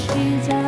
আসি যা।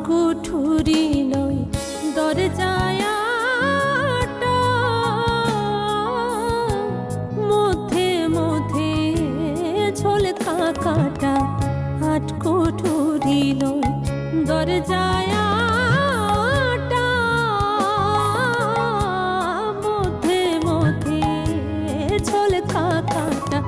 কুঠুরি নয় দরজায় মধ্যে মধ্যে ঝলকা কাটা। আট কুঠুরি নয় দরজায় মধ্যে মধ্যে ঝলকা কাটা।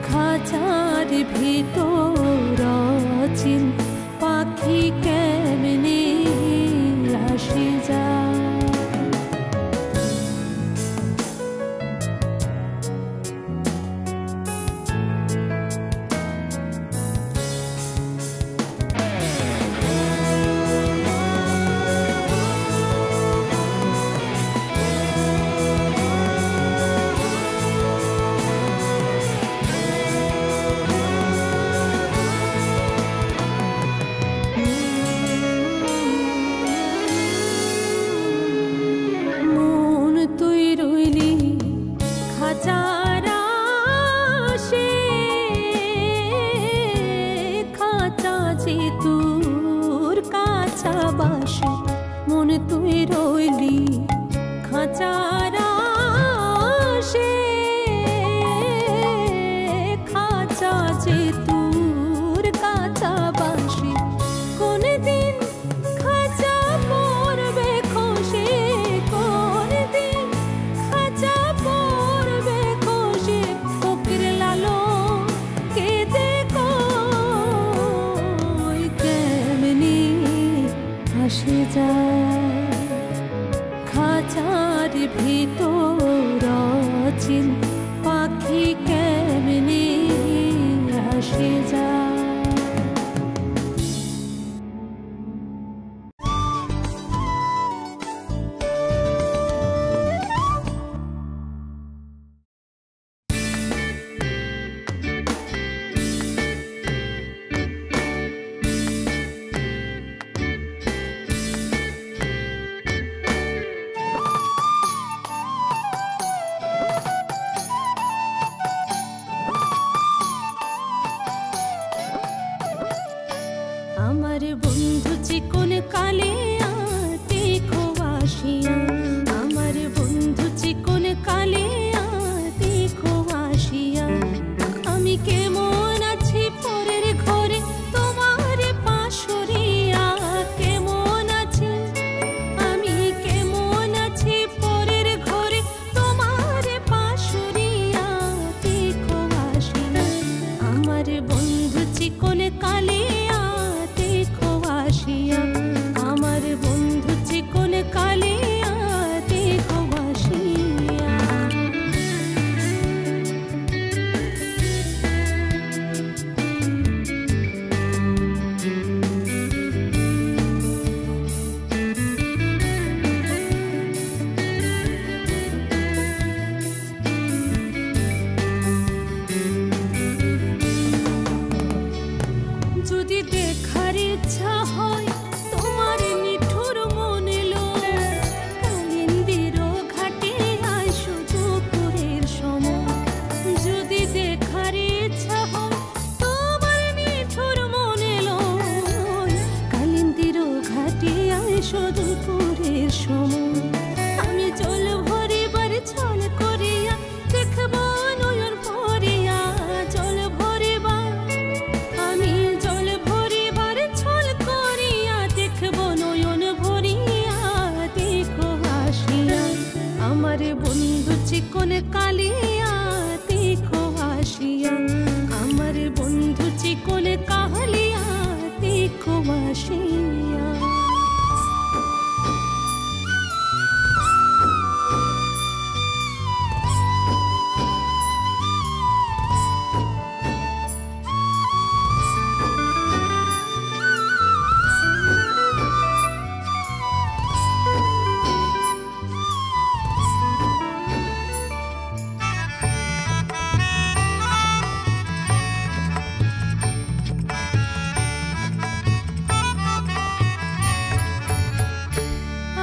খাঁচার ভিতর চিন পাখি কেমনে আসে যা। তোর কাছা বাসে মন তুই রইলি খাঁচার আশে। খাঁচা যে তোর কাছা বাসে কোন দিন খাঁচা পড়বে খসে। কোন দিন খাঁচা পড়বে খসে। ফকির লালো কেঁদে আসে যা। খাঁচার ভিতর চিন পাখি কেমনে আসে যা। আমার বন্ধু চিকন কালিয়া দেখো আসিয়া। আমার বন্ধু চিকন কালিয়া দেখো আসিয়া। আমি কেমন আছি পরের ঘরে তোমার পাশরিয়া। কেমন আছি আমি কেমন আছি পরের ঘরে তোমার পাশরিয়া দেখো আসিয়া। আমার বন্ধু চিকন কালিয়া দেখো আসিয়া। আমার বন্ধু চিকন কালিয়া দেখো আসিয়া। আসিয়া।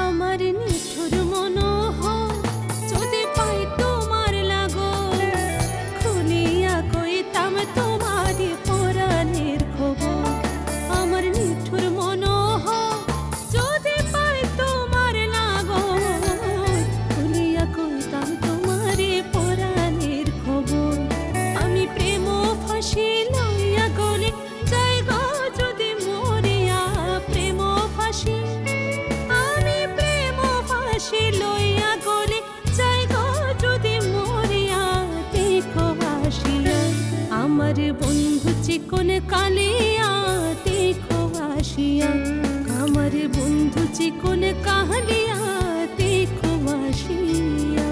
আমার নিঠুর মনোহর যদি পাই তোমার লাগো, খুলিয়া কইতাম তোমারই পরাণের খবর। আমার নিঠুর মনোহর যদি পাই তোমার লাগো, খুলিয়া কইতাম তোমারই পরাণের খবর। আমি প্রেম ফাঁসি লইয়া গলে যাই গো যদি মরিয়া, প্রেম ফাঁসি লইয়া গলে যাই গো যদি মরিয়া। দেখো আসিয়া আমার বন্ধু চিকন কালিয়া, দেখো আসিয়া আমার বন্ধু চিকন কালিয়া, দেখো আসিয়া।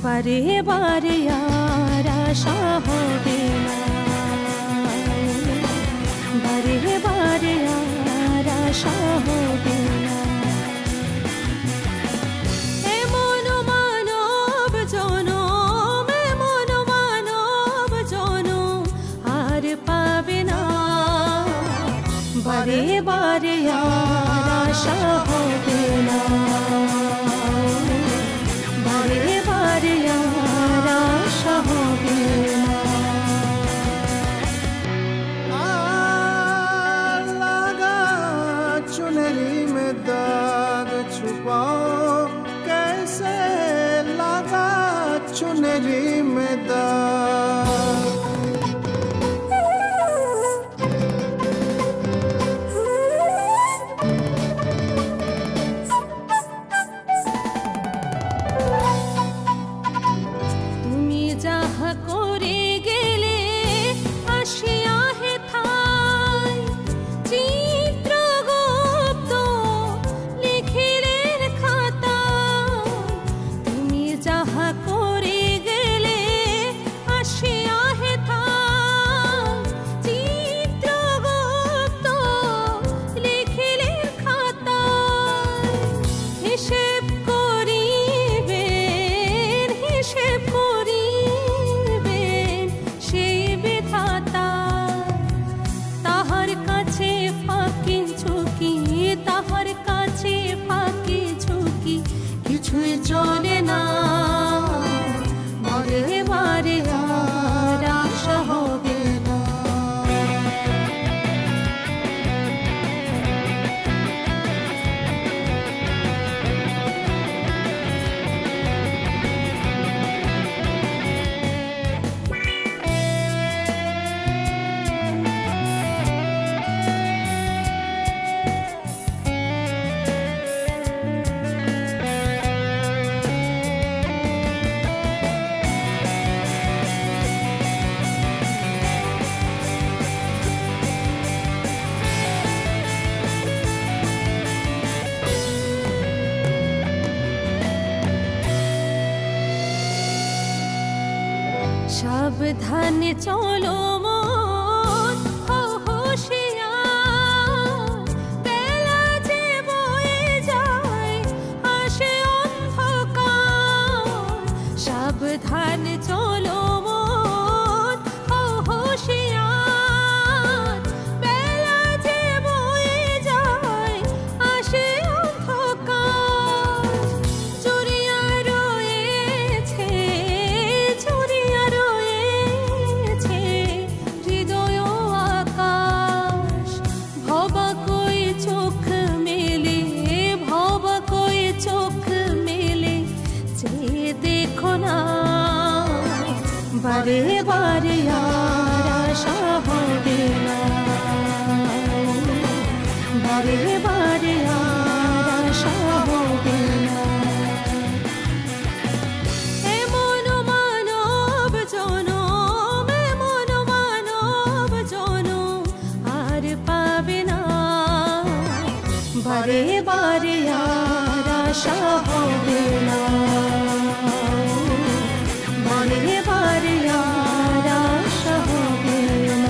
বারে বারে আর আশা হবে না, বারে বারে আর আশা হবে না। এমন মানব জনম, এমন মানব জনম আর পাবে না, বারে বারে আর আশা হবে না, বারে বারে আর আশা হবে না। लगा चुनरी में दाग छुपाओ कैसे, लगा चुनरी में दाग। যাহা করে গেলে আসিয়া হে থাই, চিত্রগুপ্ত লিখিলেন খাতা সাবধানে চলো মন, হও হুঁশিয়ার, বেলা যে বয়ে যায় আসে অন্ধকার। সাবধানে চলো মন, হও হুঁশিয়ার, বেলা যে বয়ে যায় আসে অন্ধকার। জুড়িয়া রয়েছে হৃদয় আকাশ, ভবা কই চোখ মেলে, ভবা কই চোখ মেলে যে দেখো না। বারে বারে আর আশা হবে না, বারে বারে আর আশা হবে না। এমন মানব জনম, এমন মানব জনম আর পাবে না। বারে বারে আর আশা হবে না, বারে বারে আর আশা হবে না,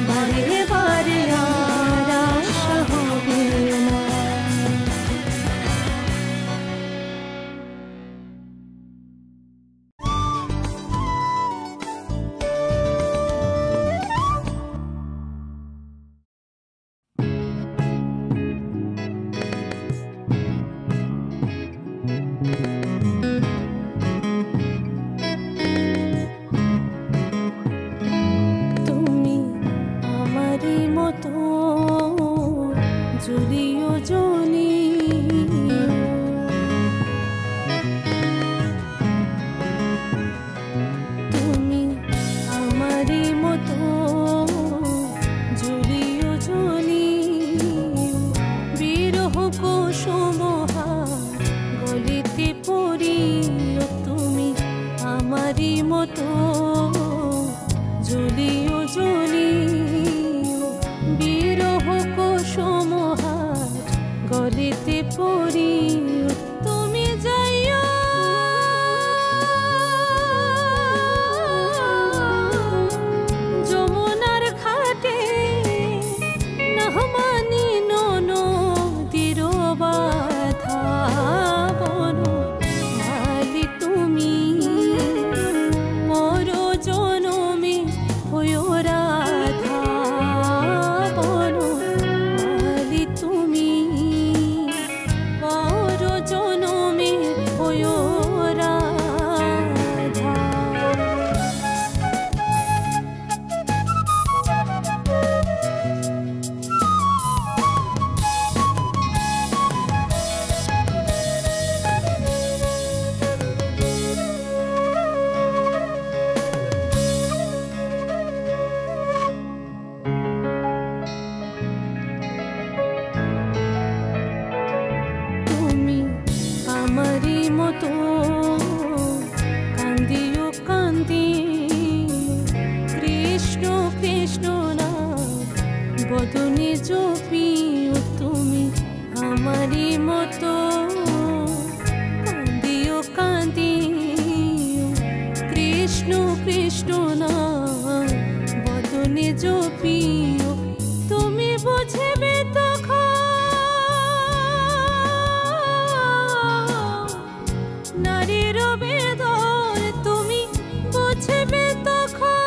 বারে বারে আর আশা হবে না। তুমি আমারই মতো জুড়িও জনি, তুমি আমারই মতো জুড়িও জনি। বিরহ কুসুমহার গলিতে পড়িও, তুমি আমারই মতো জুলিও জুলিও। বিরহ কুসুমহার গলিতে পড়িও, তুমি যাইও যমুনার ঘাটে, নাহমানি নদীর বাধা বন মালি। তুমি মোর জনমে হইও রাধা বন মালি। তুমি মোর জনমে হইও রাধা। তুমি আমারই মতো কান্দিও কান্দিও, কৃষ্ণ কৃষ্ণ নাম বদনে জপিও। তুমি আমারই মতো কান্দিও কান্দিও, কৃষ্ণ কৃষ্ণ নাম বদনে জপিও। তুমি বুঝবে তখন নারীর বেদন, তুমি বুঝবে তখন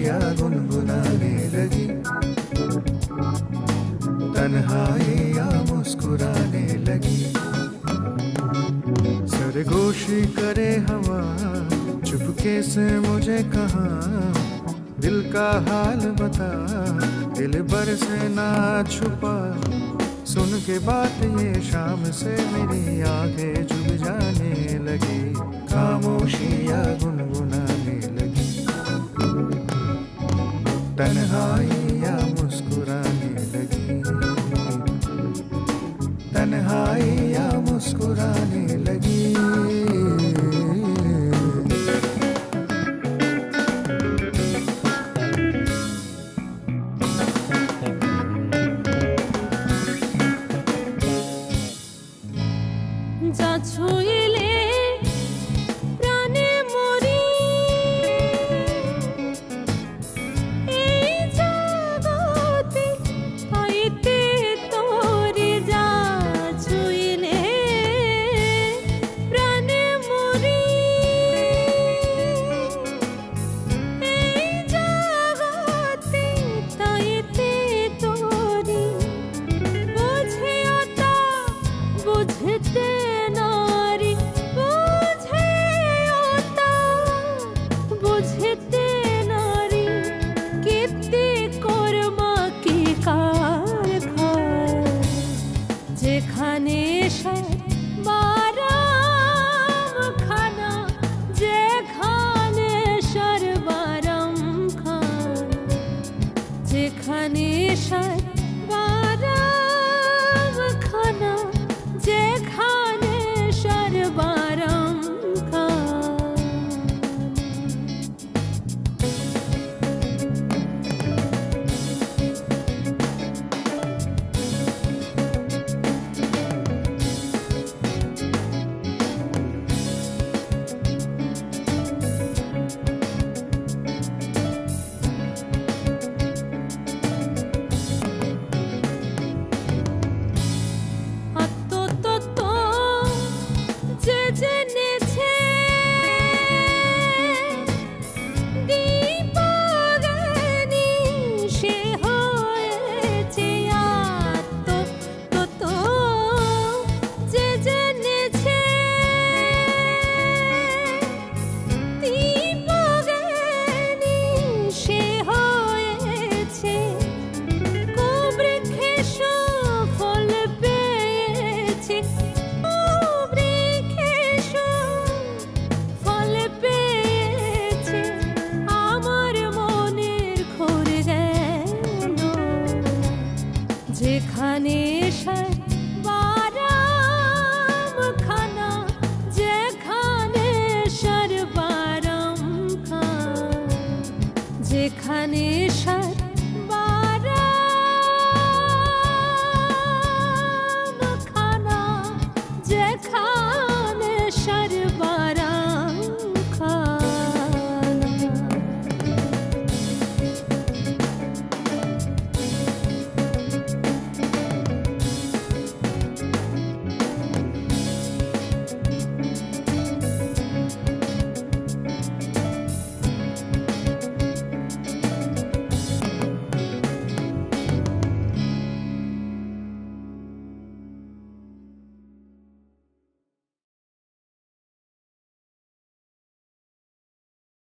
तन्हाइयाँ गुनगुनाने लगी, तन्हाइयाँ मुस्कुराने लगी। सरगोशी करे हवा चुपके से मुझे कहा, दिल का हाल बता, दिल भर से ना छुपा। सुन के बात ये शाम से मेरी आंखें झुक जाने लगी, खामोशियाँ गुनगुनाने लगी, तन्हाइयाँ मुस्कुराने लगी, तन्हाइयाँ मुस्कुराने लगी। যা ছুঁইলে প্রাণে মরি, এই জগতে পাইতে তোরে। যা ছুঁইলে প্রাণে মরি, এই জগতে পাইতে তোরে। বুঝেও তা বুঝতে যেখানে সরবারাম খানা, যেখানে সরবারাম খান, যেখানে সরবারাম খানা, যেখানে সরবারাম খান। যেখানে সরবারাম খানা, যেখানে সরবারাম খান, যেখানে